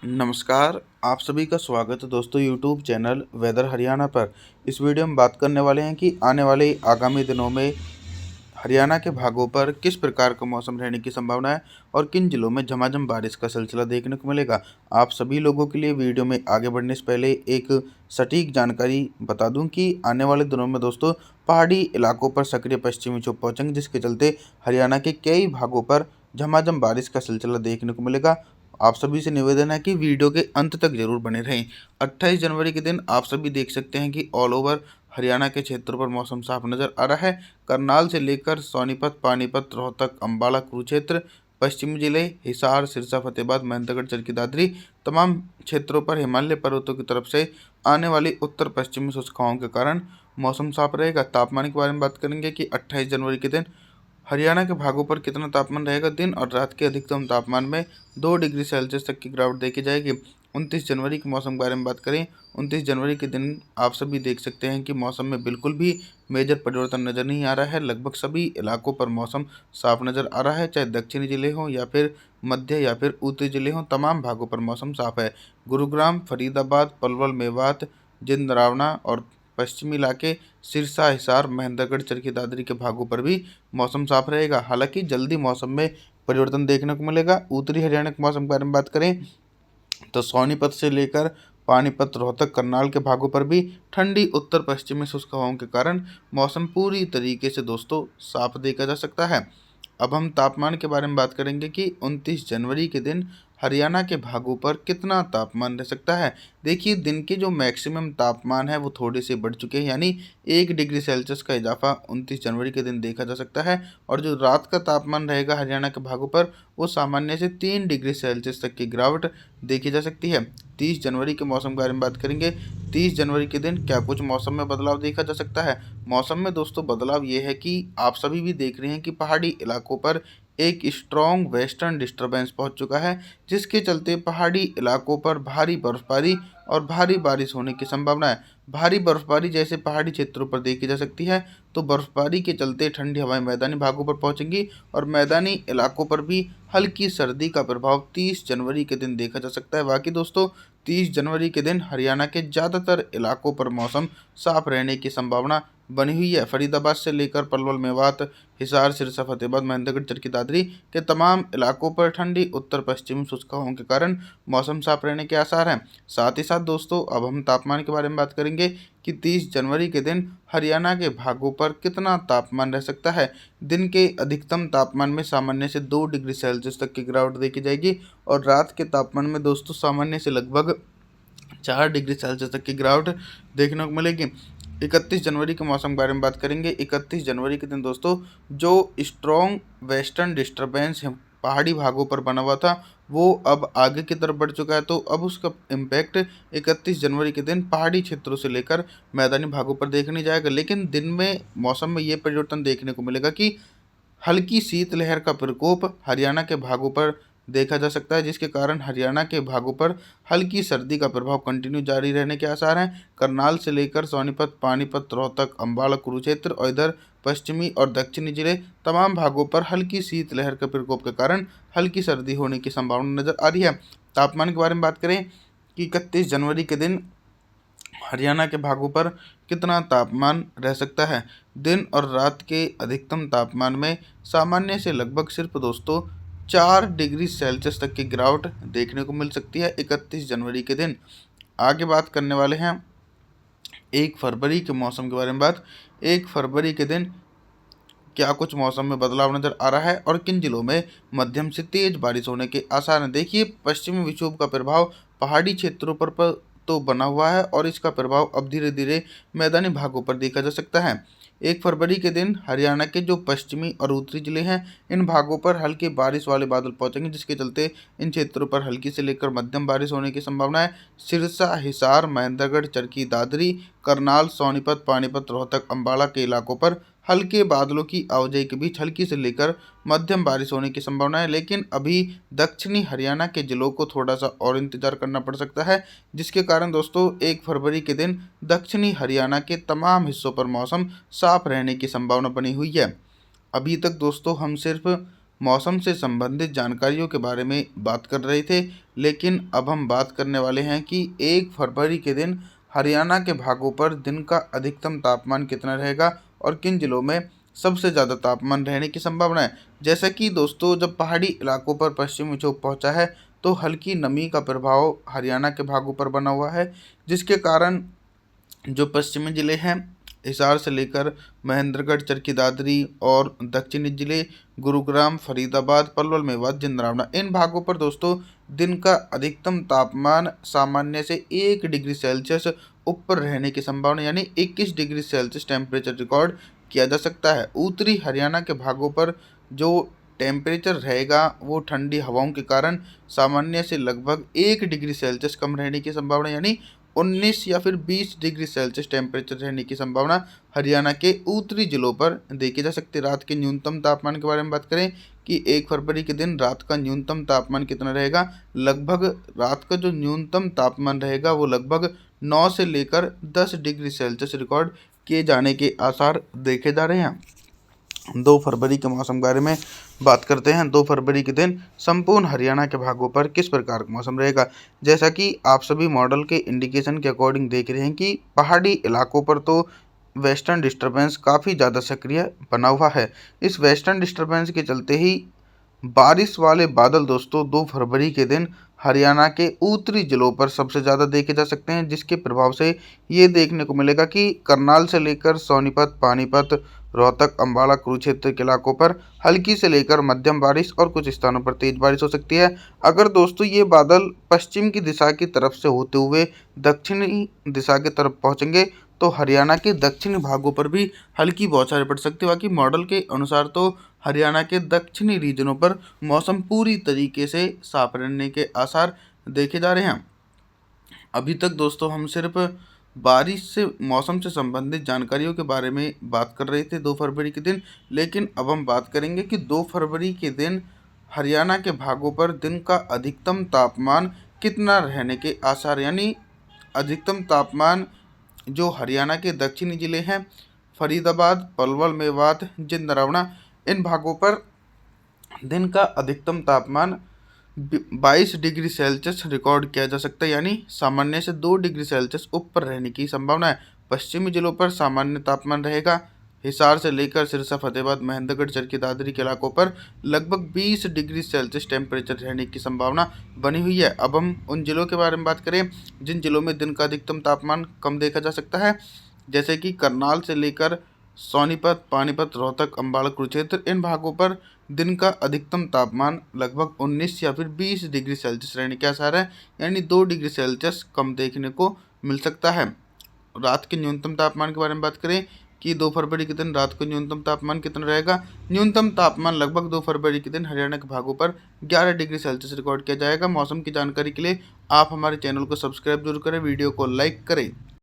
नमस्कार, आप सभी का स्वागत है दोस्तों यूट्यूब चैनल वेदर हरियाणा पर। इस वीडियो में बात करने वाले हैं कि आने वाले आगामी दिनों में हरियाणा के भागों पर किस प्रकार का मौसम रहने की संभावना है और किन जिलों में झमाझम बारिश का सिलसिला देखने को मिलेगा। आप सभी लोगों के लिए वीडियो में आगे बढ़ने से पहले एक सटीक जानकारी बता दूं कि आने वाले दिनों में दोस्तों पहाड़ी इलाकों पर सक्रिय पश्चिमी विक्षोभ पहुंचेंगे, जिसके चलते हरियाणा के कई भागों पर झमाझम बारिश का सिलसिला देखने को मिलेगा। आप सभी से निवेदन है कि वीडियो के अंत तक जरूर बने रहें। 28 जनवरी के दिन आप सभी देख सकते हैं कि ऑल ओवर हरियाणा के क्षेत्रों पर मौसम साफ नजर आ रहा है। करनाल से लेकर सोनीपत, पानीपत, रोहतक, अंबाला, कुरुक्षेत्र, पश्चिमी जिले, हिसार, सिरसा, फतेहाबाद, महेंद्रगढ़, चरखी दादरी तमाम क्षेत्रों पर हिमालय पर्वतों की तरफ से आने वाली उत्तर पश्चिमी शुष्क हवाओं के कारण मौसम साफ रहेगा। तापमान के बारे में बात करेंगे कि 28 जनवरी के दिन हरियाणा के भागों पर कितना तापमान रहेगा। दिन और रात के अधिकतम तापमान में 2 डिग्री सेल्सियस तक की गिरावट देखी जाएगी। 29 जनवरी के मौसम के बारे में बात करें, 29 जनवरी के दिन आप सभी देख सकते हैं कि मौसम में बिल्कुल भी मेजर परिवर्तन नज़र नहीं आ रहा है। लगभग सभी इलाकों पर मौसम साफ नज़र आ रहा है, चाहे दक्षिणी जिले हों या फिर मध्य या फिर उत्तरी जिले हों, तमाम भागों पर मौसम साफ है। गुरुग्राम, फरीदाबाद, पलवल, मेवात, जिंदरावना और पश्चिमी इलाके, सिरसा, हिसार, महेंद्रगढ़, चरखी दादरी के भागों पर भी मौसम साफ रहेगा। हालांकि जल्दी मौसम में परिवर्तन देखने को मिलेगा। उत्तरी हरियाणा के मौसम के बारे में बात करें तो सोनीपत से लेकर पानीपत, रोहतक, करनाल के भागों पर भी ठंडी उत्तर पश्चिमी शुष्क हवाओं के कारण मौसम पूरी तरीके से दोस्तों साफ देखा जा सकता है। अब हम तापमान के बारे में बात करेंगे कि 29 जनवरी के दिन हरियाणा के भागों पर कितना तापमान रह सकता है। देखिए, दिन के जो मैक्सिमम तापमान है वो थोड़े से बढ़ चुके हैं, यानी 1 डिग्री सेल्सियस का इजाफा 29 जनवरी के दिन देखा जा सकता है। और जो रात का तापमान रहेगा हरियाणा के भागों पर, वो सामान्य से 3 डिग्री सेल्सियस तक की गिरावट देखी जा सकती है। 30 जनवरी के मौसम के बारे में बात करेंगे। 30 जनवरी के दिन क्या कुछ मौसम में बदलाव देखा जा सकता है। मौसम में दोस्तों बदलाव ये है कि आप सभी भी देख रहे हैं कि पहाड़ी इलाकों पर एक स्ट्रॉन्ग वेस्टर्न डिस्टर्बेंस पहुंच चुका है, जिसके चलते पहाड़ी इलाकों पर भारी बर्फबारी और भारी बारिश होने की संभावना है। भारी बर्फबारी जैसे पहाड़ी क्षेत्रों पर देखी जा सकती है, तो बर्फबारी के चलते ठंडी हवाएं मैदानी भागों पर पहुंचेंगी और मैदानी इलाकों पर भी हल्की सर्दी का प्रभाव 30 जनवरी के दिन देखा जा सकता है। बाकी दोस्तों 30 जनवरी के दिन हरियाणा के ज़्यादातर इलाकों पर मौसम साफ रहने की संभावना बनी हुई है। फरीदाबाद से लेकर पलवल, मेवात, हिसार, सिरसा, फतेहाबाद, महेंद्रगढ़, चरखी दादरी के तमाम इलाकों पर ठंडी उत्तर पश्चिमी शुष्क हवाओं के कारण मौसम साफ रहने के आसार हैं। साथ ही साथ दोस्तों अब हम तापमान के बारे में बात करेंगे कि 30 जनवरी के दिन हरियाणा के भागों पर कितना तापमान रह सकता है। दिन के अधिकतम तापमान में सामान्य से 2 डिग्री सेल्सियस तक की गिरावट देखी जाएगी और रात के तापमान में दोस्तों सामान्य से लगभग 4 डिग्री सेल्सियस तक की गिरावट देखने को मिलेगी। 31 जनवरी के मौसम के बारे में बात करेंगे। 31 जनवरी के दिन दोस्तों जो स्ट्रॉन्ग वेस्टर्न डिस्टर्बेंस पहाड़ी भागों पर बना हुआ था, वो अब आगे की तरफ बढ़ चुका है, तो अब उसका इम्पैक्ट 31 जनवरी के दिन पहाड़ी क्षेत्रों से लेकर मैदानी भागों पर देखने जाएगा। लेकिन दिन में मौसम में ये परिवर्तन देखने को मिलेगा कि हल्की शीतलहर का प्रकोप हरियाणा के भागों पर देखा जा सकता है, जिसके कारण हरियाणा के भागों पर हल्की सर्दी का प्रभाव कंटिन्यू जारी रहने के आसार हैं। करनाल से लेकर सोनीपत, पानीपत, रोहतक, अंबाला, कुरुक्षेत्र और इधर पश्चिमी और दक्षिणी जिले तमाम भागों पर हल्की शीतलहर के प्रकोप के कारण हल्की सर्दी होने की संभावना नजर आ रही है। तापमान के बारे में बात करें कि 31 जनवरी के दिन हरियाणा के भागों पर कितना तापमान रह सकता है। दिन और रात के अधिकतम तापमान में सामान्य से लगभग सिर्फ दोस्तों 4 डिग्री सेल्सियस तक की गिरावट देखने को मिल सकती है 31 जनवरी के दिन। आगे बात करने वाले हैं 1 फरवरी के मौसम के बारे में। 1 फरवरी के दिन क्या कुछ मौसम में बदलाव नजर आ रहा है और किन जिलों में मध्यम से तेज बारिश होने के आसार हैं। देखिए, पश्चिमी विक्षोभ का प्रभाव पहाड़ी क्षेत्रों पर तो बना हुआ है और इसका प्रभाव अब धीरे धीरे मैदानी भागों पर देखा जा सकता है। 1 फरवरी के दिन हरियाणा के जो पश्चिमी और उत्तरी जिले हैं, इन भागों पर हल्के बारिश वाले बादल पहुंचेंगे, जिसके चलते इन क्षेत्रों पर हल्की से लेकर मध्यम बारिश होने की संभावना है। सिरसा, हिसार, महेंद्रगढ़, चरखी दादरी, करनाल, सोनीपत, पानीपत, रोहतक, अंबाला के इलाकों पर हल्के बादलों की आवाजाही के बीच हल्की से लेकर मध्यम बारिश होने की संभावना है। लेकिन अभी दक्षिणी हरियाणा के जिलों को थोड़ा सा और इंतजार करना पड़ सकता है, जिसके कारण दोस्तों 1 फरवरी के दिन दक्षिणी हरियाणा के तमाम हिस्सों पर मौसम साफ रहने की संभावना बनी हुई है। अभी तक दोस्तों हम सिर्फ मौसम से संबंधित जानकारियों के बारे में बात कर रहे थे, लेकिन अब हम बात करने वाले हैं कि 1 फरवरी के दिन हरियाणा के भागों पर दिन का अधिकतम तापमान कितना रहेगा और किन जिलों में सबसे ज़्यादा तापमान रहने की संभावना है। जैसा कि दोस्तों, जब पहाड़ी इलाकों पर पश्चिमी विक्षोभ पहुंचा है तो हल्की नमी का प्रभाव हरियाणा के भागों पर बना हुआ है, जिसके कारण जो पश्चिमी जिले हैं हिसार से लेकर महेंद्रगढ़, चरखी दादरी और दक्षिणी जिले गुरुग्राम, फरीदाबाद, पलवल, मेवात, जिंद्रावना, इन भागों पर दोस्तों दिन का अधिकतम तापमान सामान्य से 1 डिग्री सेल्सियस ऊपर रहने की संभावना यानी 21 डिग्री सेल्सियस टेम्परेचर रिकॉर्ड किया जा सकता है। उत्तरी हरियाणा के भागों पर जो टेम्परेचर रहेगा वो ठंडी हवाओं के कारण सामान्य से लगभग 1 डिग्री सेल्सियस कम रहने की संभावना यानी 19 या फिर 20 डिग्री सेल्सियस टेम्परेचर रहने की संभावना हरियाणा के उत्तरी जिलों पर देखी जा सकती है। रात के न्यूनतम तापमान के बारे में बात करें कि 1 फरवरी के दिन रात का न्यूनतम तापमान कितना रहेगा, लगभग रात का जो न्यूनतम तापमान रहेगा वो लगभग 9 से लेकर 10 डिग्री सेल्सियस रिकॉर्ड किए जाने के आसार देखे जा रहे हैं। 2 फरवरी के मौसम के बारे में बात करते हैं। 2 फरवरी के दिन संपूर्ण हरियाणा के भागों पर किस प्रकार का मौसम रहेगा। जैसा कि आप सभी मॉडल के इंडिकेशन के अकॉर्डिंग देख रहे हैं कि पहाड़ी इलाकों पर तो वेस्टर्न डिस्टर्बेंस काफ़ी ज़्यादा सक्रिय बना हुआ है। इस वेस्टर्न डिस्टर्बेंस के चलते ही बारिश वाले बादल दोस्तों 2 फरवरी के दिन हरियाणा के उत्तरी जिलों पर सबसे ज़्यादा देखे जा सकते हैं, जिसके प्रभाव से ये देखने को मिलेगा कि करनाल से लेकर सोनीपत, पानीपत, रोहतक, अम्बाला, कुरुक्षेत्र के इलाकों पर हल्की से लेकर मध्यम बारिश और कुछ स्थानों पर तेज बारिश हो सकती है। अगर दोस्तों ये बादल पश्चिम की दिशा की तरफ से होते हुए दक्षिणी दिशा की तरफ पहुंचेंगे तो हरियाणा के दक्षिणी भागों पर भी हल्की बौछारें पड़ सकती है। बाकी मॉडल के अनुसार तो हरियाणा के दक्षिणी रीजनों पर मौसम पूरी तरीके से साफ रहने के आसार देखे जा रहे हैं। अभी तक दोस्तों हम सिर्फ बारिश से मौसम से संबंधित जानकारियों के बारे में बात कर रहे थे 2 फरवरी के दिन, लेकिन अब हम बात करेंगे कि 2 फरवरी के दिन हरियाणा के भागों पर दिन का अधिकतम तापमान कितना रहने के आसार यानी अधिकतम तापमान जो हरियाणा के दक्षिणी जिले हैं फरीदाबाद, पलवल, मेवात, जिंदरावना, इन भागों पर दिन का अधिकतम तापमान 22 डिग्री सेल्सियस रिकॉर्ड किया जा सकता है यानी सामान्य से 2 डिग्री सेल्सियस ऊपर रहने की संभावना है। पश्चिमी जिलों पर सामान्य तापमान रहेगा। हिसार से लेकर सिरसा, फतेहाबाद, महेंद्रगढ़, चरखी दादरी के इलाकों पर लगभग 20 डिग्री सेल्सियस टेम्परेचर रहने की संभावना बनी हुई है। अब हम उन जिलों के बारे में बात करें जिन जिलों में दिन का अधिकतम तापमान कम देखा जा सकता है, जैसे कि करनाल से लेकर सोनीपत, पानीपत, रोहतक, अम्बाला, कुरुक्षेत्र, इन भागों पर दिन का अधिकतम तापमान लगभग 19 या फिर 20 डिग्री सेल्सियस रहने के आसार है यानी 2 डिग्री सेल्सियस कम देखने को मिल सकता है। रात के न्यूनतम तापमान के बारे में बात करें कि 2 फरवरी के दिन रात को न्यूनतम तापमान कितना रहेगा। न्यूनतम तापमान लगभग 2 फरवरी के दिन हरियाणा के भागों पर 11 डिग्री सेल्सियस रिकॉर्ड किया जाएगा। मौसम की जानकारी के लिए आप हमारे चैनल को सब्सक्राइब जरूर करें, वीडियो को लाइक करें।